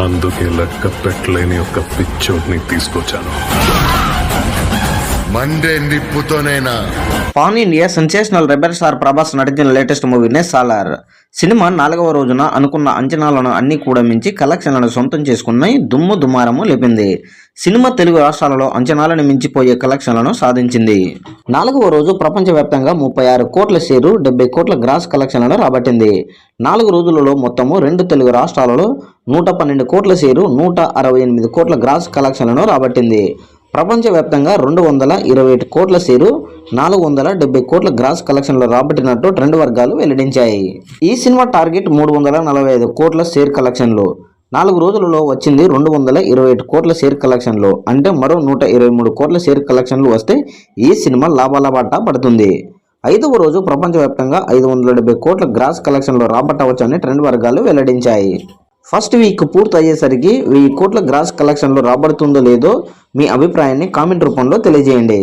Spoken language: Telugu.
అందుకే లెక్క పెట్టలేని ఒక పిచ్చోడ్ని తీసుకొచ్చాను. మండే నిప్పుతోనైనా. Pan India sensational rebel star Prabhas నటించిన లేటెస్ట్ మూవీనే సాలార్. సినిమా 4వ రోజున అనుకున్న అంచనాలను అన్ని కూడా మించి కలెక్షన్లను సొంతం చేసుకుని దుమ్ము దుమారము లేపింది. సినిమా తెలుగు రాష్ట్రాలలో అంచనాలను మించిపోయే కలెక్షన్లను సాధించింది. 4వ రోజు ప్రపంచవ్యాప్తంగా 36 కోట్ల షేరు, 70 కోట్ల గ్రాస్ కలెక్షన్లను రాబట్టింది. 4 రోజులలో మొత్తము 2 తెలుగు రాష్ట్రాలలో 112 కోట్ల షేరు, 168 కోట్ల గ్రాస్ కలెక్షన్లను రాబట్టింది. ప్రపంచవ్యాప్తంగా 221 కోట్ల షేరు, 470 కోట్ల గ్రాస్ కలెక్షన్లు రాబట్టినట్టు ట్రెండ్ వర్గాలు వెల్లడించాయి. ఈ సినిమా టార్గెట్ 345 కోట్ల షేర్ కలెక్షన్లు. 4 రోజులలో వచ్చింది 221 కోట్ల షేర్ కలెక్షన్లు. అంటే మరో 123 కోట్ల షేర్ కలెక్షన్లు వస్తే ఈ సినిమా లాభాల బాట పడుతుంది. 5వ రోజు ప్రపంచవ్యాప్తంగా 570 కోట్ల గ్రాస్ కలెక్షన్లు రాబట్టవచ్చని ట్రెండ్ వర్గాలు వెల్లడించాయి. ఫస్ట్ వీక్ పూర్తి అయ్యేసరికి 1000 కోట్ల గ్రాస్ కలెక్షన్లు రాబడుతుందో లేదో మీ అభిప్రాయాన్ని కామెంట్ రూపంలో తెలియజేయండి.